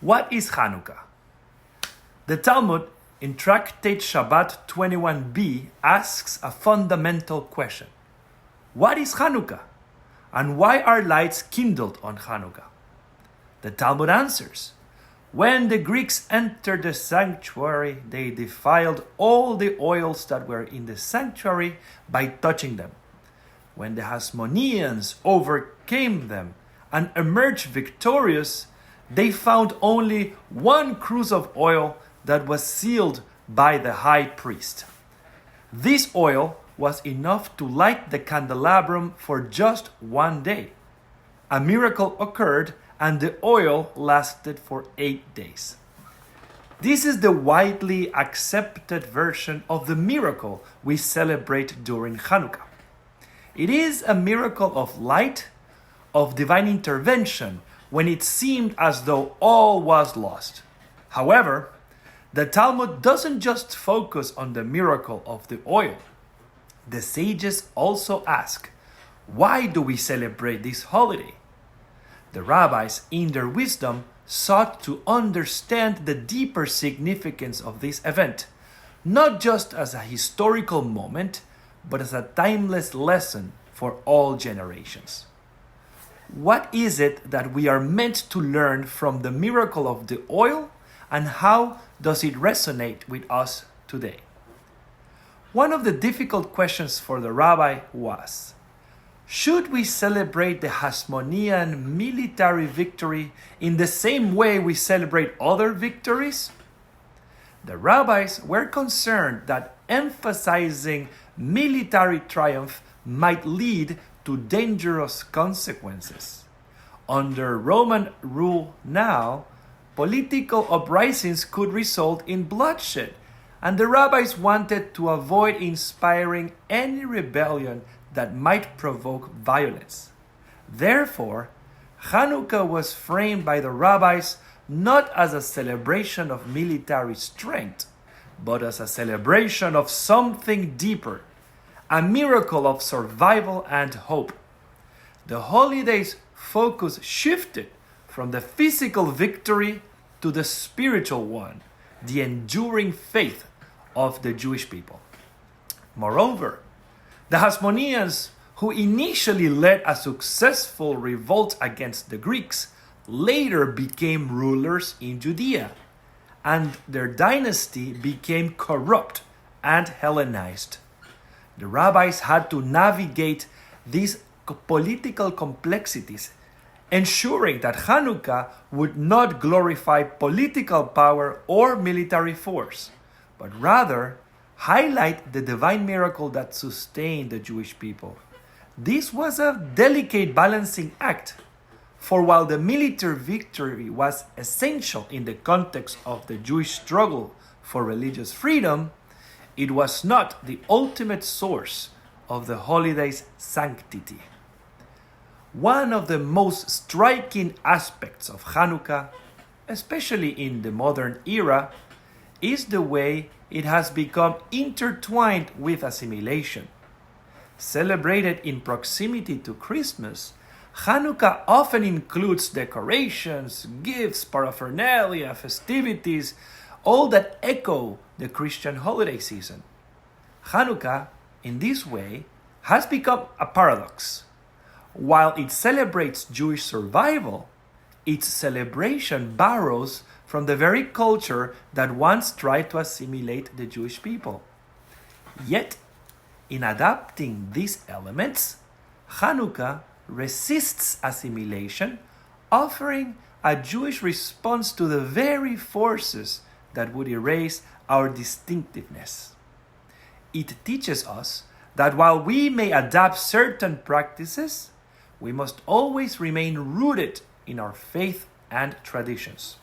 What is Hannukah? The Talmud in Tractate Shabbat 21b asks a fundamental question. What is Hannukah? And why are lights kindled on Hannukah? The Talmud answers, when the Greeks entered the sanctuary, they defiled all the oils that were in the sanctuary by touching them. When the Hasmoneans overcame them and emerged victorious, they found only one cruse of oil that was sealed by the high priest. This oil was enough to light the candelabrum for just one day. A miracle occurred and the oil lasted for 8 days. This is the widely accepted version of the miracle we celebrate during Hannukah. It is a miracle of light, of divine intervention, when it seemed as though all was lost. However, the Talmud doesn't just focus on the miracle of the oil. The sages also ask, why do we celebrate this holiday? The rabbis, in their wisdom, sought to understand the deeper significance of this event, not just as a historical moment, but as a timeless lesson for all generations. What is it that we are meant to learn from the miracle of the oil, and how does it resonate with us today? One of the difficult questions for the rabbi was, should we celebrate the Hasmonean military victory in the same way we celebrate other victories? The rabbis were concerned that emphasizing military triumph might lead to dangerous consequences. Under Roman rule now, political uprisings could result in bloodshed, and the rabbis wanted to avoid inspiring any rebellion that might provoke violence. Therefore, Hannukah was framed by the rabbis not as a celebration of military strength, but as a celebration of something deeper, a miracle of survival and hope. The holiday's focus shifted from the physical victory to the spiritual one, the enduring faith of the Jewish people. Moreover, the Hasmoneans, who initially led a successful revolt against the Greeks, later became rulers in Judea, and their dynasty became corrupt and Hellenized. The rabbis had to navigate these political complexities, ensuring that Hannukah would not glorify political power or military force, but rather highlight the divine miracle that sustained the Jewish people. This was a delicate balancing act, for while the military victory was essential in the context of the Jewish struggle for religious freedom, it was not the ultimate source of the holiday's sanctity. One of the most striking aspects of Hannukah, especially in the modern era, is the way it has become intertwined with assimilation. Celebrated in proximity to Christmas, Hannukah often includes decorations, gifts, paraphernalia, festivities, all that echo the Christian holiday season. Hannukah, in this way, has become a paradox. While it celebrates Jewish survival, its celebration borrows from the very culture that once tried to assimilate the Jewish people. Yet, in adapting these elements, Hannukah resists assimilation, offering a Jewish response to the very forces that would erase our distinctiveness. It teaches us that while we may adapt certain practices, we must always remain rooted in our faith and traditions.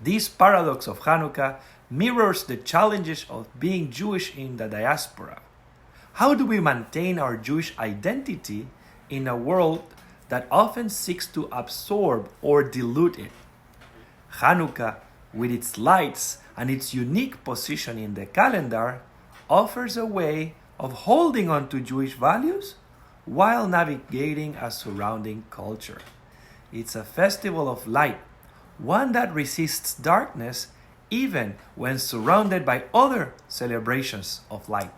This paradox of Hannukah mirrors the challenges of being Jewish in the diaspora. How do we maintain our Jewish identity in a world that often seeks to absorb or dilute it? Hannukah, with its lights and its unique position in the calendar, offers a way of holding on to Jewish values while navigating a surrounding culture. It's a festival of light, one that resists darkness even when surrounded by other celebrations of light.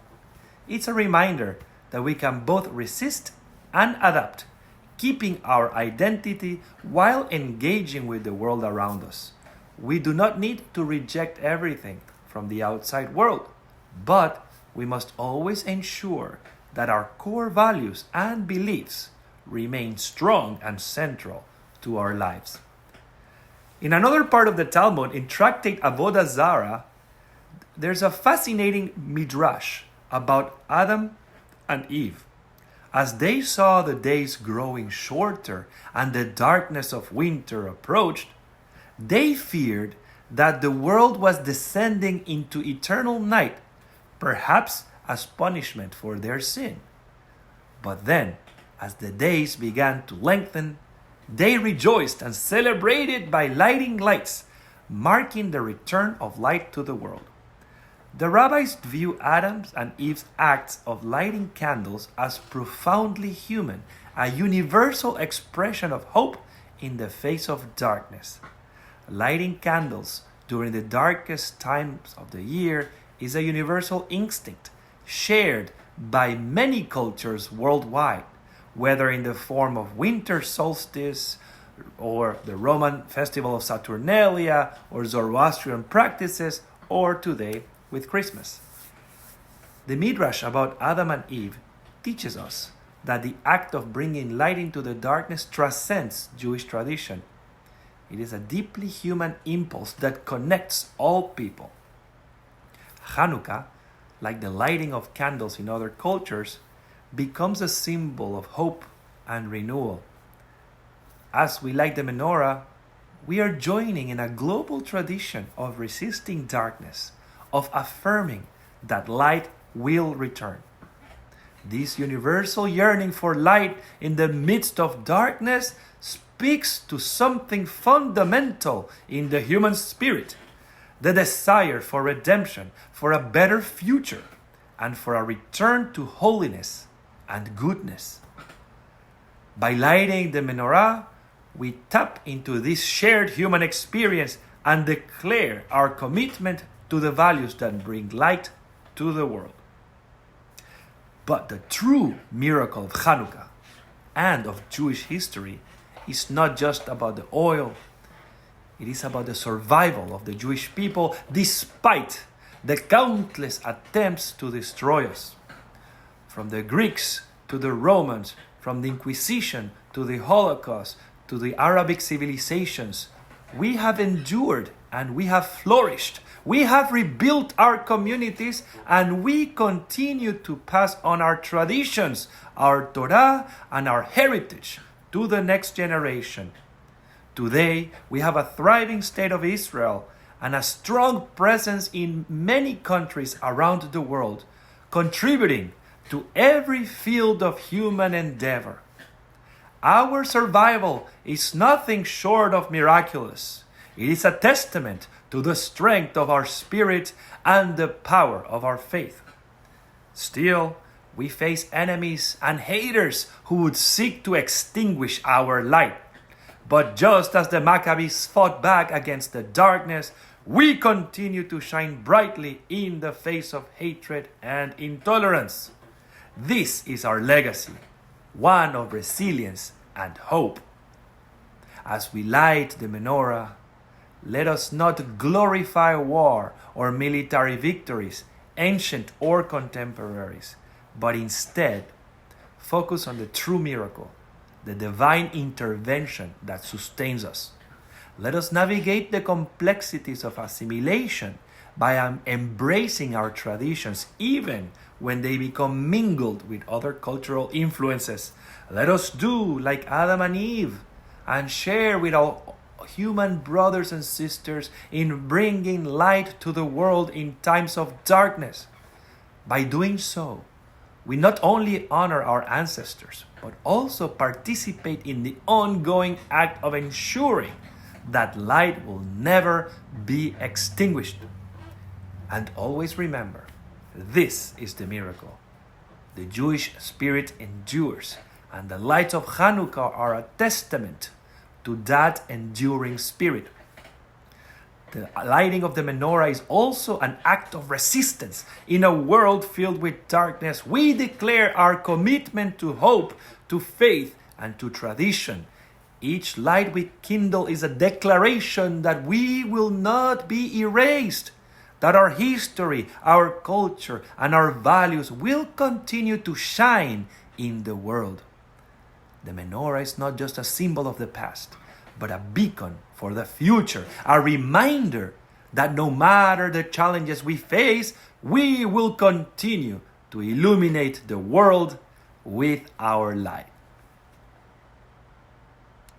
It's a reminder that we can both resist and adapt, keeping our identity while engaging with the world around us. We do not need to reject everything from the outside world, but we must always ensure that our core values and beliefs remain strong and central to our lives. In another part of the Talmud, in Tractate Avodah Zarah, there's a fascinating midrash about Adam and Eve. As they saw the days growing shorter and the darkness of winter approached, they feared that the world was descending into eternal night, perhaps as punishment for their sin. But then, as the days began to lengthen, they rejoiced and celebrated by lighting lights, marking the return of light to the world. The rabbis view Adam's and Eve's acts of lighting candles as profoundly human, a universal expression of hope in the face of darkness. Lighting candles during the darkest times of the year is a universal instinct shared by many cultures worldwide, whether in the form of winter solstice or the Roman festival of Saturnalia or Zoroastrian practices, or today with Christmas. The Midrash about Adam and Eve teaches us that the act of bringing light into the darkness transcends Jewish tradition. It is a deeply human impulse that connects all people. Hannukah, like the lighting of candles in other cultures, becomes a symbol of hope and renewal. As we light the menorah, we are joining in a global tradition of resisting darkness, of affirming that light will return. This universal yearning for light in the midst of darkness speaks to something fundamental in the human spirit, the desire for redemption, for a better future, and for a return to holiness and goodness. By lighting the menorah, we tap into this shared human experience and declare our commitment to the values that bring light to the world. But the true miracle of Hannukah and of Jewish history is not just about the oil. It is about the survival of the Jewish people despite the countless attempts to destroy us. From the Greeks to the Romans, from the Inquisition to the Holocaust to the Arabic civilizations, we have endured and we have flourished. We have rebuilt our communities and we continue to pass on our traditions, our Torah, and our heritage to the next generation. Today, we have a thriving state of Israel and a strong presence in many countries around the world, contributing to every field of human endeavor. Our survival is nothing short of miraculous. It is a testament to the strength of our spirit and the power of our faith. Still, we face enemies and haters who would seek to extinguish our light. But just as the Maccabees fought back against the darkness, we continue to shine brightly in the face of hatred and intolerance. This is our legacy, one of resilience and hope. As we light the menorah, let us not glorify war or military victories, ancient or contemporaries, but instead focus on the true miracle, the divine intervention that sustains us. Let us navigate the complexities of assimilation by embracing our traditions, even when they become mingled with other cultural influences. Let us do like Adam and Eve and share with our human brothers and sisters in bringing light to the world in times of darkness. By doing so, we not only honor our ancestors, but also participate in the ongoing act of ensuring that light will never be extinguished. And always remember, this is the miracle. The Jewish spirit endures, and the lights of Hannukah are a testament to that enduring spirit. The lighting of the menorah is also an act of resistance. In a world filled with darkness, we declare our commitment to hope, to faith, and to tradition. Each light we kindle is a declaration that we will not be erased, that our history, our culture, and our values will continue to shine in the world. The menorah is not just a symbol of the past, but a beacon for the future, a reminder that no matter the challenges we face, we will continue to illuminate the world with our light.